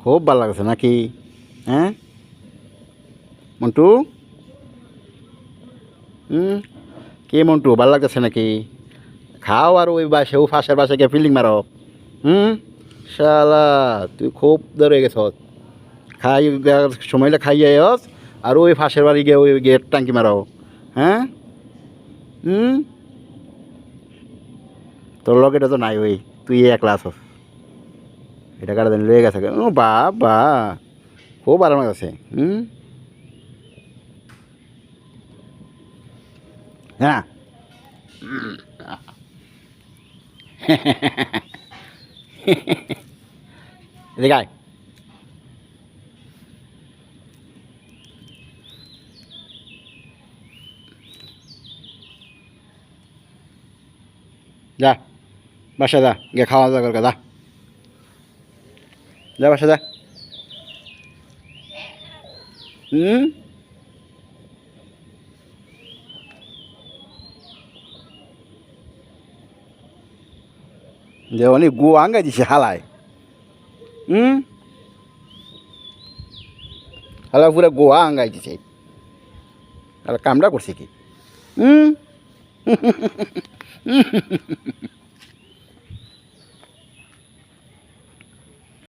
খুব ভালো লাগছে নাকি? হ্যাঁ মন্টু, কে মন্টু, ভালো লাগতেছে নাকি? খাও আর ওই বাসে ও ফাঁসের বাসে গিয়ে ফিল্ডিং মারো। হুম শালা, তুই খুব ধরে গেছ। খাই সময়টা খাইয়ে আস আর ওই ফাঁসের বাড়ি গিয়ে ওই গেট টাঙ্কি মারাও। হ্যাঁ হুম, তোর লগেটা তো নাই, ওই তুই একলা আসস। এটা কাটা দিন লয়ে গেছে। ও বা খুব আরাম আছে। হ্যাঁ এদিকে আয়। যা বাসা যা, গিয়ে খাওয়া দাওয়া কর, যা যা বাসা যা। হুম, যে অনেক গু আঙ্গাই দিছে হালায়। হুম, হালা পুরা গোয়া আঙ্গাই দিছে। হালা কামড়া করছে কি? হুম